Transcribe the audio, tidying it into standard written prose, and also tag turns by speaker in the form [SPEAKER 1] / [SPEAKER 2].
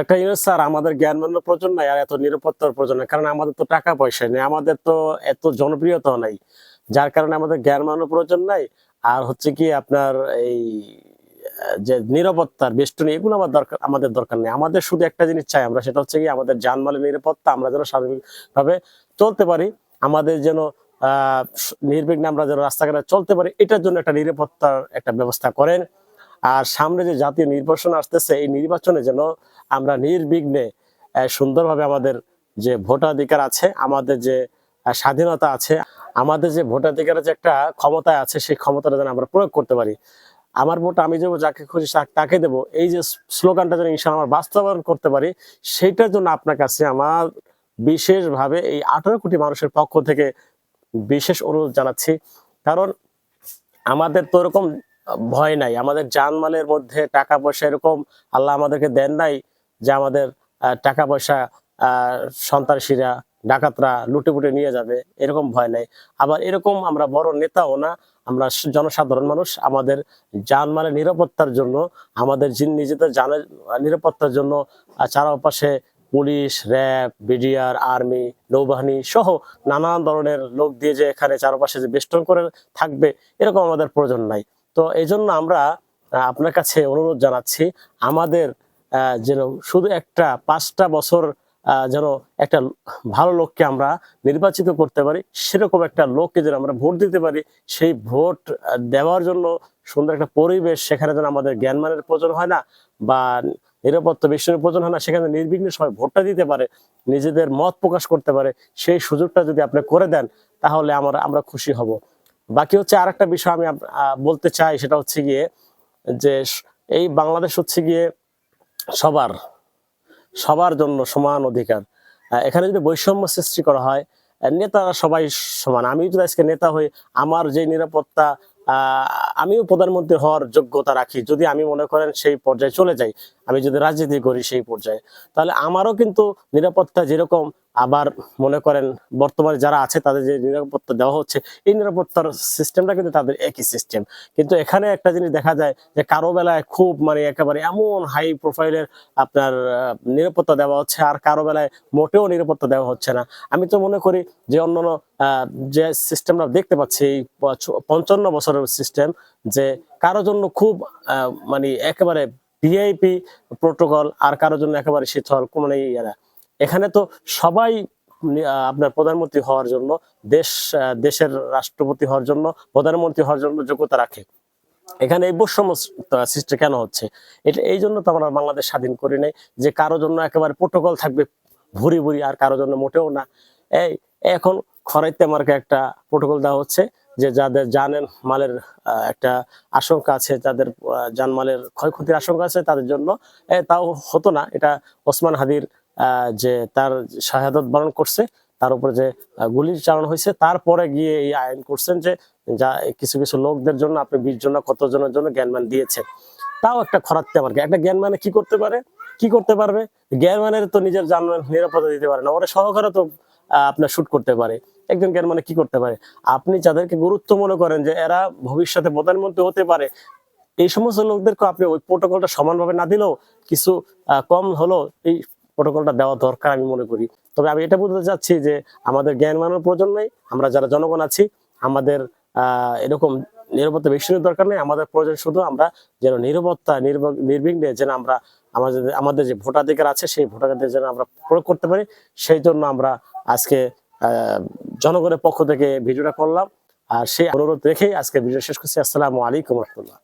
[SPEAKER 1] একটা ইউনুস স্যার, আমাদের জ্ঞান বানানোর প্রয়োজন নাই আর এত নিরাপত্তার প্রয়োজন নাই, কারণ আমাদের তো টাকা পয়সা নেই, আমাদের তো এত জনপ্রিয়তা নাই, যার কারণে আমাদের জ্ঞান বানানোর প্রয়োজন নাই। আর হচ্ছে কি আপনার এই যে নিরাপত্তার বেষ্টনী, এগুলো আমাদের দরকার নেই। আমাদের শুধু একটা জিনিস চাই আমরা, সেটা হচ্ছে কি আমাদের জানমালের নিরাপত্তা, আমরা যেন স্বাভাবিকভাবে চলতে পারি, আমাদের যেন নির্বিঘ্নে আমরা যেন রাস্তাঘাটে চলতে পারি, এটার জন্য একটা নিরাপত্তার একটা ব্যবস্থা করেন। আর সামনে যে জাতীয় নির্বাচন আসতেছে, এই নির্বাচনে যেন আমরা নির্বিঘ্নে সুন্দরভাবে আমাদের যে ভোটাধিকার আছে, আমাদের যে স্বাধীনতা আছে, আমাদের যে ভোটাধিকারের যে একটা ক্ষমতা আছে, সেই ক্ষমতাটা যেন আমরা প্রয়োগ করতে পারি। আমার ভোট আমি দেবো, যাকে খুশি তাকে দেবো, এই যে স্লোগানটা যেন ইনশাআল্লাহ আমরা বাস্তবায়ন করতে পারি, সেইটার জন্য আপনার কাছে আমার বিশেষভাবে এই 18 কোটি মানুষের পক্ষ থেকে বিশেষ অনুরোধ জানাচ্ছি। কারণ আমাদের তো এরকম ভয় নাই, আমাদের জানমালের মধ্যে টাকা পয়সা এরকম আল্লাহ আমাদেরকে দেন নাই যে আমাদের টাকা পয়সা সন্ত্রাসীরা ডাকাতরা লুটে নিয়ে যাবে, এরকম ভয় নাই। আবার এরকম আমরা বড় নেতাও না, আমরা জনসাধারণ মানুষ। আমাদের জানমালের নিরাপত্তার জন্য, আমাদের নিজেদের জানের নিরাপত্তার জন্য চারপাশে পুলিশ, র্যাব, বিডিআর, আর্মি, নৌবাহিনী সহ নানান ধরনের লোক দিয়ে যে এখানে চারপাশে যে বেষ্টন করে থাকবে, এরকম আমাদের প্রয়োজন নাই। তো এই জন্য আমরা আপনার কাছে অনুরোধ জানাচ্ছি, আমাদের যেন শুধু একটা 5টা বছর যেন একটা ভালো লোককে আমরা নির্বাচিত করতে পারি, সেরকম একটা লোককে যেন আমরা ভোট দিতে পারি। সেই ভোট দেওয়ার জন্য সুন্দর একটা পরিবেশ, সেখানে যেন আমাদের জ্ঞানমানের প্রয়োজন হয় না বা নিরাপত্তা বেষ্টনীর প্রয়োজন হয় না, সেখানে নির্বিঘ্নে সবাই ভোটটা দিতে পারে, নিজেদের মত প্রকাশ করতে পারে, সেই সুযোগটা যদি আপনি করে দেন, তাহলে আমরা খুশি হব। বাকি হচ্ছে আরেকটা বিষয় আমি বলতে চাই, সেটা হচ্ছে গিয়ে যে এই বাংলাদেশ হচ্ছে গিয়ে সবার সবার জন্য সমান অধিকার। এখানে যদি বৈষম্য সৃষ্টি করা হয়, নেতারা সবাই সমান। আমি যদি আজকে নেতা হই, আমার যে নিরাপত্তা, আমিও প্রধানমন্ত্রী হওয়ার যোগ্যতা রাখি, যদি আমি মনে করেন সেই পর্যায়ে চলে যাই, আমি যদি রাজনীতি করি সেই পর্যায়ে, তাহলে আমারও কিন্তু নিরাপত্তা যেরকম, আবার মনে করেন বর্তমানে যারা আছে তাদের যে নিরাপত্তা দেওয়া হচ্ছে, এই নিরাপত্তার সিস্টেমটা কিন্তু তাদের একই সিস্টেম। কিন্তু এখানে একটা জিনিস দেখা যায় যে কারো বেলায় খুব মানে একেবারে এমন হাই প্রোফাইলের আপনার নিরাপত্তা দেওয়া হচ্ছে, আর কারো বেলায় মোটেও নিরাপত্তা দেওয়া হচ্ছে না। আমি তো মনে করি যে অন্যান্য যে সিস্টেমটা দেখতে পাচ্ছি, এই 55 বছরের সিস্টেম, যে কারোর জন্য খুব মানে একেবারে ভিআইপি প্রোটোকল, আর কারোর জন্য একেবারে শীতল মানে ইয়ারা। এখানে তো সবাই আপনার প্রধানমন্ত্রী হওয়ার জন্য, দেশের রাষ্ট্রপতি হওয়ার জন্য, প্রধানমন্ত্রী হওয়ার জন্য যোগ্যতা রাখে। এখানে এই বৈষম্য সৃষ্টি কেন হচ্ছে? এটা এই জন্য তো আমরা বাংলাদেশ স্বাধীন করি নাই, যে কারো জন্য একেবারে প্রোটোকল থাকবে ভুরি ভুরি, আর কারো জন্য মোটেও না। এই এখন খরাইতে মার্কে একটা প্রোটোকল দেওয়া হচ্ছে, যে যাদের জানের মালের একটা আশঙ্কা আছে, যাদের জানমালের ক্ষয়ক্ষতির আশঙ্কা আছে, তাদের জন্য তাও হতো না। এটা ওসমান হাদির যে তার শাহাদাত বরণ করছে, তার উপরে যে গুলি চালানো হয়েছে, তারপরে গিয়ে এই আইন করছেন যে যা কিছু কিছু লোকদের জন্য আপনি 20 জন না কতজনের জন্য জ্ঞানমান দিয়েছেন। তাও একটা খরাতে আমার একটা জ্ঞান মানে কি করতে পারে, কি করতে পারবে? জ্ঞান মানের তো নিজের জানমাল নিরাপত্তা দিতে পারে না, ওরা সহকারে তো আপনার শুট করতে পারে। একজন জ্ঞান মানে কি করতে পারে? আপনি যাদেরকে গুরুত্ব মনে করেন যে এরা ভবিষ্যতে প্রধানমন্ত্রী হতে পারে, এই সমস্ত লোকদেরকে আপনি ওই প্রোটোকলটা সমানভাবে না দিলেও কিছু কম হলো এই প্রোটোকলটা দেওয়া দরকার আমি মনে করি। তবে আমি এটা বলতে চাচ্ছি যে আমাদের জ্ঞান মানের প্রয়োজন নেই, আমরা যারা জনগণ আছি আমাদের এরকম নিরাপত্তা বেশির দরকার নেই। আমাদের প্রয়োজন শুধু আমরা যেন নিরাপত্তা নির্বিঘ্নে যেন আমরা আমাদের যে ভোটাধিকার আছে, সেই ভোটাধিকার যেন আমরা প্রয়োগ করতে পারি, সেই জন্য আমরা আজকে জনগণের পক্ষ থেকে ভিডিওটা করলাম। আর সেই অনুরোধ রেখেই আজকে ভিডিও শেষ করছি। আসসালামু আলাইকুম রহমতুল্লাহ।